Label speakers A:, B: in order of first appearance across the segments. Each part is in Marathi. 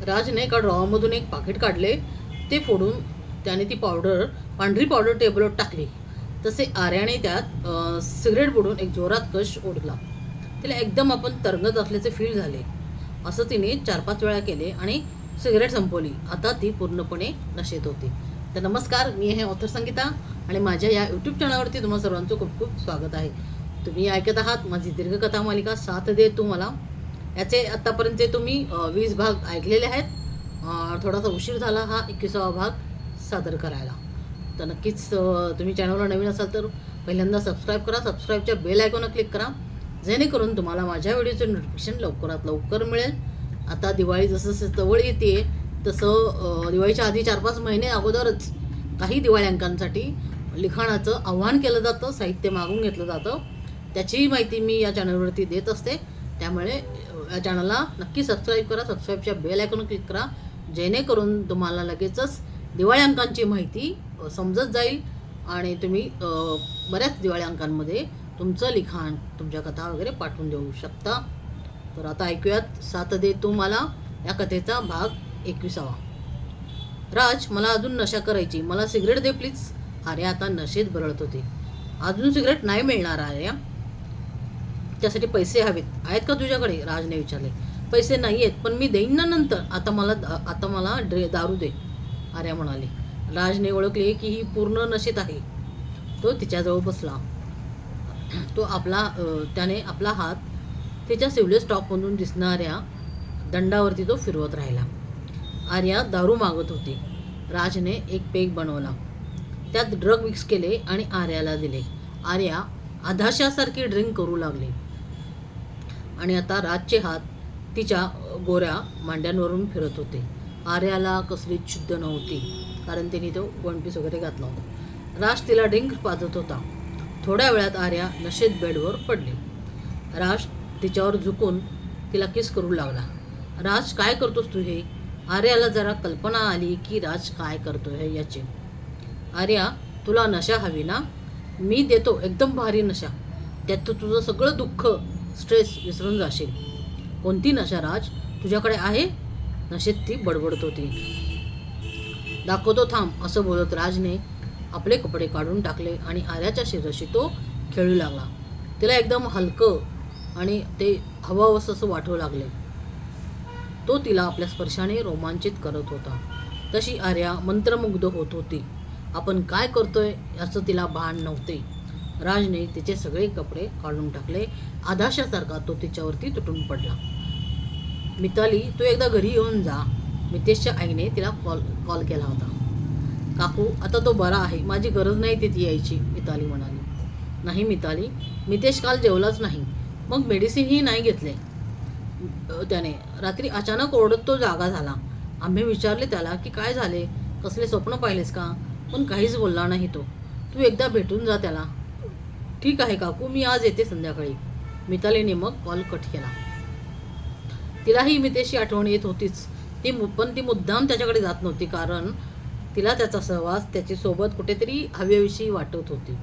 A: राजने एका ड्रॉवरमधून एक पाकिट काढले, ते फोडून त्याने ती पांढरी पावडर टेबलवर टाकली. तसे आर्याने त्यात सिगरेट बुडून एक जोरात कश ओढला. तिला एकदम आपण तरंगत असल्याचे फील झाले. असं तिने 4-5 वेळा केले आणि सिगरेट संपवली. आता ती पूर्णपणे नशेत होती. तर नमस्कार, मी आहे ऑथर संगीता आणि माझ्या या यूट्यूब चॅनलवरती तुम्हा सर्वांचं खूप खूप स्वागत आहे. तुम्ही ऐकत आहात माझी दीर्घकथा मालिका साथ दे तू मला. याचे आत्तापर्यंत तुम्ही 20 भाग ऐकलेले आहेत. थोडासा उशीर झाला हा 21वा भाग सादर करायला. तर नक्कीच तुम्ही चॅनलवर नवीन असाल तर पहिल्यांदा सबस्क्राईब करा. सबस्क्राईबच्या बेल आयकॉनवर क्लिक करा, जेणेकरून तुम्हाला माझ्या व्हिडिओचे नोटिफिकेशन लवकरात लवकर मिळेल. आता दिवाळी जसं जवळ येते तसं दिवाळीच्या आधी 4-5 महिने अगोदरच काही दिवाळी अंकांसाठी लिखाणाचं आव्हान केलं जातं, साहित्य मागून घेतलं जातं. त्याची माहिती मी या चॅनलवरती देत असते. त्यामुळे या चॅनलला नक्की सबस्क्राईब करा. सबस्क्राईबच्या बेल आयकॉनवर क्लिक करा, जेणेकरून तुम्हाला लगेचच दिवाळी अंकांची माहिती समजत जाईल आणि तुम्ही बऱ्याच दिवाळी अंकांमध्ये तुमचं लिखाण, तुमच्या कथा वगैरे पाठवून देऊ शकता. तर आता ऐकूयात साथ दे तू मला या कथेचा भाग 21वा. राज, मला अजून नशा करायची, मला सिगरेट दे प्लीज. आर्या आता नशेत बरळत होती. अजून सिगरेट नाही मिळणार आर्या, त्यासाठी पैसे हवेत. आहेत का तुझ्याकडे? राजने विचारले. पैसे नाही आहेत, पण मी देईन ना नंतर. आता मला दारू दे, आर्या म्हणाली. राजने ओळखले की ही पूर्ण नशेत आहे. तो तिच्याजवळ बसला. त्याने आपला हात तिच्या सिव्हिल स्टॉकमधून दिसणाऱ्या दंडावरती तो फिरवत राहिला. आर्या दारू मागत होती. राजने एक पेग बनवला, त्यात ड्रग मिक्स केले आणि आर्याला दिले. आर्या आधाशासारखी ड्रिंक करू लागली आणि आता राजचे हात तिच्या गोऱ्या मांड्यांवरून फिरत होते. आर्याला कसली शुद्ध नव्हती, कारण तिने तो वन पीस वगैरे घातला होता. राज तिला ड्रिंक पाजत होता. थोड्या वेळात आर्या नशेत बेडवर पडली. राज तिच्यावर झुकून तिला किस करू लागला. राज, काय करतोस तू हे? आर्याला जरा कल्पना आली की राज काय करतोय याची. आर्या, तुला नशा हवी ना? मी देतो एकदम भारी नशा. त्यात तू तुझं सगळं दुःख, स्ट्रेस विसरून जाशील. कोणती नशा राज, तुझ्याकडे आहे? नशेत ती बडबडत होती. दाखवतो थांब, असं बोलत राजने आपले कपडे काढून टाकले आणि आर्याच्या शिरशी तो खेळू लागला. तिला एकदम हलकं आणि ते हवावंसं असं वाटू लागले. तो तिला आपल्या स्पर्शाने रोमांचित करत होता. तशी आर्या मंत्रमुग्ध होत होती. आपण काय करतोय याचं तिला भान नव्हते. राजने तिचे सगळे कपडे काढून टाकले. आधाशासारखा तो तिच्यावरती तुटून पडला. मिताली, तू एकदा घरी येऊन जा. मितेशच्या आईने तिला कॉल केला होता. काकू, आता तो बरा आहे, माझी गरज नाही तिथे यायची, मिताली म्हणाली. नाही मिताली, मितेश काल जेवलाच नाही, मग मेडिसिनही नाही घेतले त्याने. रात्री अचानक ओरडत तो जागा झाला. आम्ही विचारले त्याला की काय झाले, कसले स्वप्न पाहिलेस का, पण काहीच बोलला नाही तो. तू एकदा भेटून जा त्याला. ठीक आहे काकू, मी आज येते संध्याकाळी. मितालीने मग कॉल कट केला. तिलाही मितेशची आठवण येत होतीच, पण ती मुद्दाम त्याच्याकडे जात नव्हती, कारण तिला त्याचा सहवास, त्याची सोबत कुठेतरी हवेविषयी वाटत होती.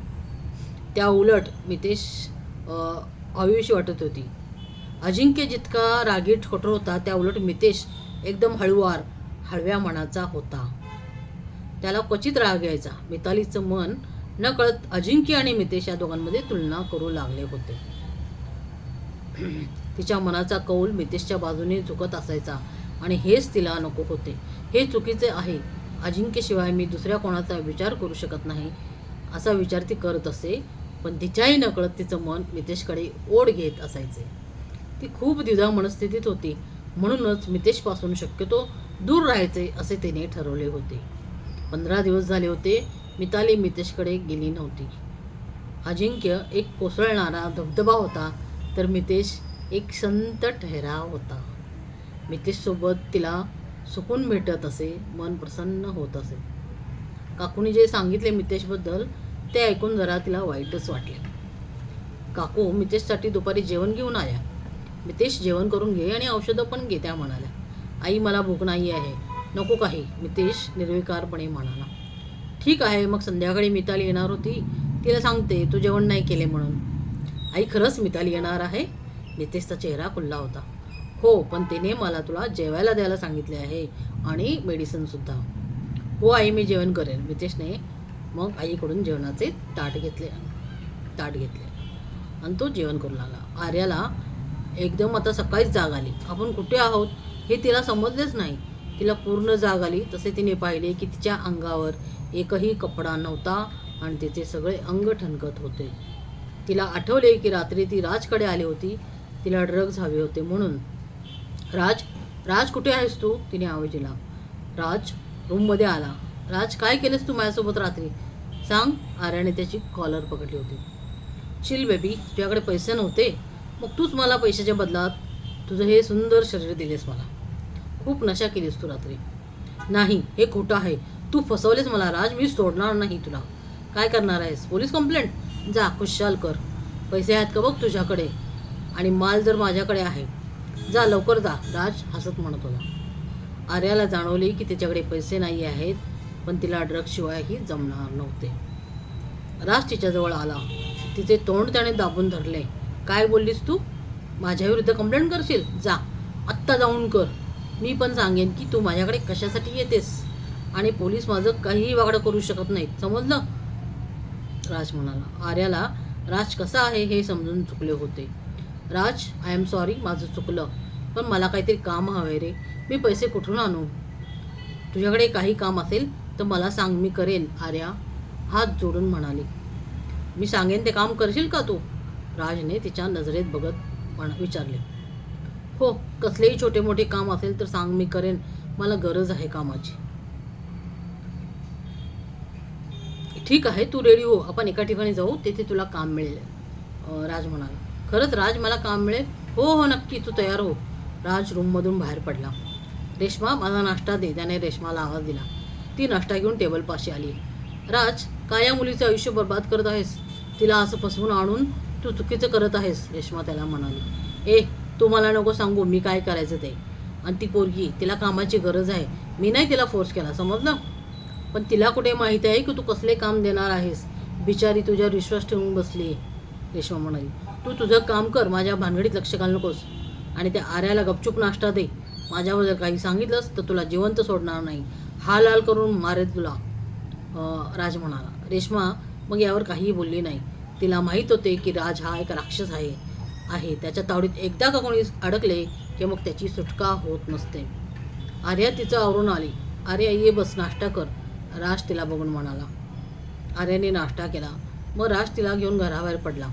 A: त्या उलट मितेश हवेविषयी वाटत होती. अजिंक्य जितका रागीट कठोर होता, त्या उलट मितेश एकदम हळव्या मनाचा होता. त्याला क्वचित राग यायचा. मितालीचं मन नकळत अजिंक्य आणि मितेश या दोघांमध्ये तुलना करू लागले होते. तिच्या मनाचा कौल मितेशच्या बाजूने झुकत असायचा आणि हेच तिला नको होते. हे चुकीचे आहे. अजिंक्यशिवाय मी दुसऱ्या कोणाचा विचार करू शकत नाही, असा विचार ती करत असे. पण तिच्याही नकळत तिचं मन मितेशकडे ओढ घेत असायचे. ती खूप द्विधा मनस्थितीत होती. म्हणूनच मितेशपासून शक्यतो दूर राहायचे असे तिने ठरवले होते. 15 दिवस झाले होते मिताली मितेशकडे गेली नव्हती. अजिंक्य एक कोसळणारा धबधबा होता, तर मितेश एक संत ठहराव होता. मितेशसोबत तिला सुकून भेटत असे, मन प्रसन्न होत असे. काकूने जे सांगितले मितेशबद्दल ते ऐकून जरा तिला वाईटच वाटले. काकू मितेशसाठी दुपारी जेवण घेऊन आल्या. मितेश, जेवण करून घे आणि औषधं पण घे, त्या म्हणाल्या. आई, मला भूक नाही आहे. नको काही, मितेश निर्विकारपणे म्हणाला. ठीक आहे, मग संध्याकाळी मिताली येणार होती, तिला सांगते तू जेवण नाही केले म्हणून. आई, खरंच मिताली येणार आहे? मितेशचा चेहरा खुलला होता. हो, पण तिने मला तुला जेवायला द्यायला सांगितले आहे आणि मेडिसिनसुद्धा. हो आई, मी जेवण करेन. मितेशने मग आईकडून जेवणाचे ताट घेतले आणि तो जेवण करू लागला. आर्याला एकदम आता सकाळीच जाग आली. आपण कुठे आहोत हे तिला समजलेच नाही. तिला पूर्ण जाग आली. तसे तिने पाहिले की तिच्या अंगावर एकही कपडा नव्हता आणि तिचे सगळे अंग ठणकत होते. तिला आठवले की रात्री ती राजकडे आली होती. तिला ड्रग्ज हवे होते म्हणून. राज कुठे आहेस तू? तिने आवाज दिला. राज रूममध्ये आला. राज, काय केलंस तू माझ्यासोबत रात्री? सांग. आर्याने त्याची कॉलर पकडली होती. चिल बेबी, तुझ्याकडे पैसे नव्हते, मग तूच मला पैशाच्या बदलात तुझं हे सुंदर शरीर दिलेस मला. खूप नशा केलीस तू रात्री. नाही, हे खोटं आहे. तू फसवलेस मला राज. मी सोडणार नाही तुला. काय करणार आहेस? Police complaint? जा, खुशाल कर. पैसे आहेत का बघ तुझ्याकडे, आणि माल जर माझ्याकडे आहे. जा लवकर जा, राज हसत म्हणत होता. आर्याला जाणवले की तिच्याकडे पैसे नाही आहेत, पण तिला ड्रग्सशिवायही जमणार नव्हते. राज तिच्याजवळ आला. तिचे तोंड त्याने दाबून धरले. काय बोललीस तू? माझ्याविरुद्ध कंप्लेंट करशील? जा, आत्ता जाऊन कर. मी पण सांगेन की तू माझ्याकडे कशासाठी येतेस, आणि पोलीस माझं काहीही वागडं करू शकत नाहीत, समजलं? राज म्हणाला. आर्याला राज कसा आहे हे समजून चुकले होते. राज, आय एम सॉरी, माझं चुकलं, पण मला काहीतरी काम हवे रे. मी पैसे कुठून आणू? तुझ्याकडे काही काम असेल तर मला सांग, मी करेन. आर्या हात जोडून म्हणाली. मी सांगेन ते काम करशील का तू? राजने तिच्या नजरेत बघत विचारले. हो, कसलेही छोटे मोठे काम असेल तर सांग, मी करेन. मला गरज आहे कामाची. ठीक आहे, तू रेडी हो, आपण एका ठिकाणी जाऊ, तेथे तुला काम मिळेल. राज म्हणाला. खरंच राज, मला काम मिळेल? हो, नक्की, तू तयार हो. राज रूममधून बाहेर पडला. रेश्मा, माझा नाश्ता दे. त्याने रेश्माला आवाज दिला. ती नाश्ता घेऊन टेबलपाशी आली. राज, काय या मुलीचे आयुष्य बर्बाद करत आहेस? तिला असं फसवून आणून तू चुकीचं करत आहेस, रेश्मा त्याला म्हणाली. तू मला नको सांगू मी काय करायचं ते. आणि ती पोरगी, तिला कामाची गरज आहे. मी नाही तिला फोर्स केला, समजलं? पण तिला कुठे माहिती आहे की तू कसले काम देणार आहेस? बिचारी तुझ्यावर विश्वास ठेवून बसली, रेश्मा म्हणाली. तू तुझं काम कर, माझ्या भानगडीत लक्ष घालू नकोस. आणि त्या आर्याला गपचूप नाश्ता दे. माझ्यावर जर काही सांगितलंस तर तुला जिवंत सोडणार नाही. हाल हाल करून मारेल तुला, राज म्हणाला. रेश्मा मग यावर काहीही बोलली नाही. तिला माहीत होते की राज हा एक राक्षस आहे. त्याच्या तावडीत एकदा का कोणी अडकले की मग त्याची सुटका होत नसते. आर्या तिचं आवरून आली. आर्या, ये बस, नाश्ता कर, राज तिला बघून म्हणाला. आर्याने नाश्ता केला. मग राज तिला घेऊन घराबाहेर पडला.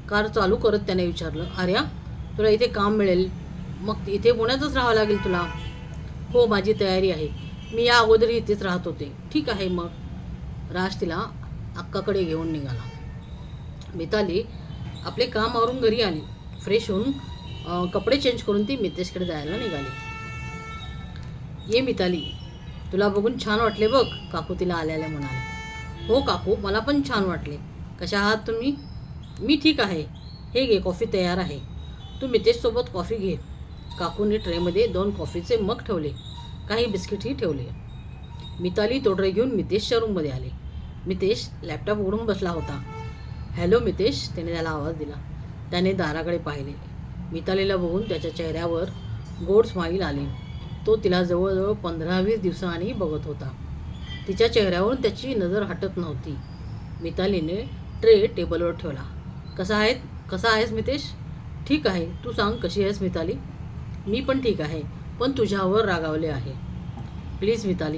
A: कार चालू करत त्याने विचारलं. आर्या, तुला इथे काम मिळेल, मग इथे पुण्यातच राहावं लागेल तुला? हो, माझी तयारी आहे. मी या अगोदर इथेच राहत होते. ठीक आहे मग. राज तिला अक्काकडे घेऊन निघाला. मिताली आपले काम आवरून घरी आली. फ्रेश होऊन कपडे चेंज करून ती मितेशकडे जायला निघाली. ये मिताली, तुला बघून छान वाटले बघ, काकू तिला आल्याला म्हणाले. हो काकू, मला पण छान वाटले. कशा आहात तुम्ही? मी ठीक आहे. हे घे, कॉफी तयार आहे. तू मितेशसोबत कॉफी घे. काकूने ट्रेमध्ये 2 कॉफीचे मग ठेवले. काही बिस्किटही ठेवले. मिताली तो ट्रे घेऊन मितेशच्या रूममध्ये आली. मितेश लॅपटॉप उघडून बसला होता. हॅलो मितेश, त्याने त्याला आवाज दिला. त्याने दाराकडे पाहिले. मितालीला बघून त्याच्या चेहऱ्यावर गोड स्माईल आली. तो तिला जवळजवळ 15-20 दिवसांनी बघत होता. तिच्या चेहऱ्यावरून त्याची नजर हटत नव्हती. मितालीने ट्रे टेबलवर ठेवला. कसा आहेस मितेश? ठीक आहे. तू सांग, कशी आहेस मिताली? मी पण ठीक आहे, पण तुझ्यावर रागावले आहे. प्लीज मिताली,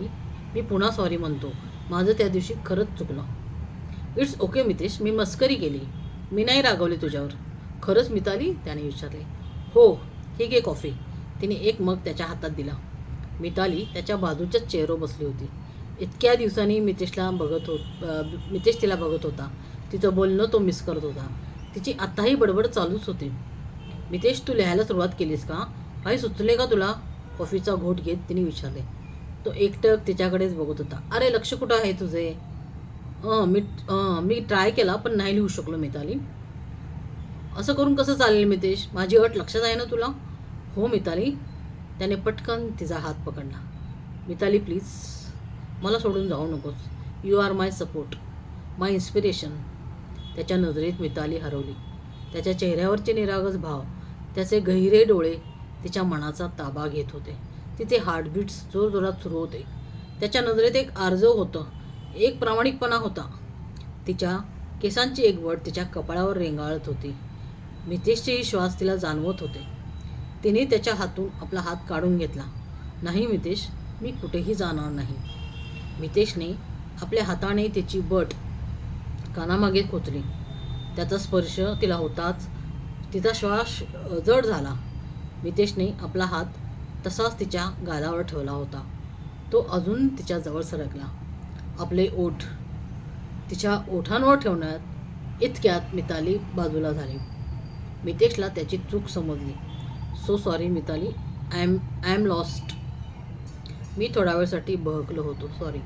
A: मी पुन्हा सॉरी म्हणतो. माझं त्या दिवशी खरंच चुकलं. इट्स ओके मितेश, मी मस्करी केली. मी नाही रागवले तुझ्यावर. खरंच मिताली, त्याने विचारले. हो, ठीक आहे कॉफी. तिने एक मग त्याच्या हातात दिला. मिताली त्याच्या बाजूच्याच चेअरवर बसली होती. इतक्या दिवसांनी मितेश तिला बघत होता. तिचं बोलणं तो मिस करत होता. तिची आत्ताही बडबड चालूच होती. मितेश, तू लिहायला सुरुवात केलीस का? काही सुचले का तुला? कॉफीचा घोट घेत तिने विचारले. तो एकटक तिच्याकडेच बघत होता. अरे, लक्ष कुठं आहे तुझे? मी ट्राय केला पण नाही लिहू शकलो मिताली. असं करून कसं चालेल मितेश? माझी अट लक्षात आहे ना तुला? हो मिताली. त्याने पटकन तिचा हात पकडला. मिताली प्लीज, मला सोडून जाऊ नकोस. You are my support, my inspiration. त्याच्या नजरेत मिताली हरवली. त्याच्या चेहऱ्यावरचे निरागस भाव, त्याचे गहिरे डोळे तिच्या मनाचा ताबा घेत होते. तिचे हार्टबीट्स जोरजोरात सुरू होते. त्याच्या नजरेत एक आर्जव होतं, एक प्रामाणिकपणा होता. तिच्या केसांची एक वट तिच्या कपाळावर रेंगाळत होती. मितेशचेही श्वास तिला जाणवत होते. तिने त्याच्या हातून आपला हात काढून घेतला. नाही मितेश, मी कुठेही जाणार नाही. मितेशने आपल्या हाताने तिची बट कानामागे खोचली. त्याचा स्पर्श तिला होताच तिचा श्वास जड झाला. मितेशने आपला हात तसाच तिच्या गालावर ठेवला होता. तो अजून तिच्या जवळ सरकला. आपले ओठ तिच्या ओठांवर ठेवण्यात इतक्यात मिताली बाजूला झाली. मितेशला त्याची चूक समजली. So sorry Mitali, I am lost. मी थोड्या वेळसाठी बहकलो होतो, सॉरी.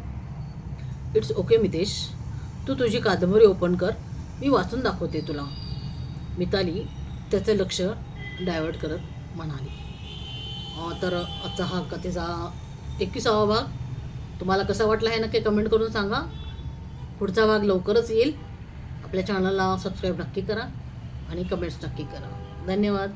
A: इट्स ओके मितेश, तू तुझी कादंबरी ओपन कर, मी वाचून दाखवते तुला. मिताली त्याचे लक्ष डायव्हर्ट करत म्हणाली. तर आजचा हा कथेचा 21वा भाग तुम्हाला कसा वाटला हे नक्की कमेंट करून सांगा. पुढचा भाग लवकरच येईल. आपल्या चॅनलला सबस्क्राईब नक्की करा आणि कमेंट्स नक्की करा. धन्यवाद.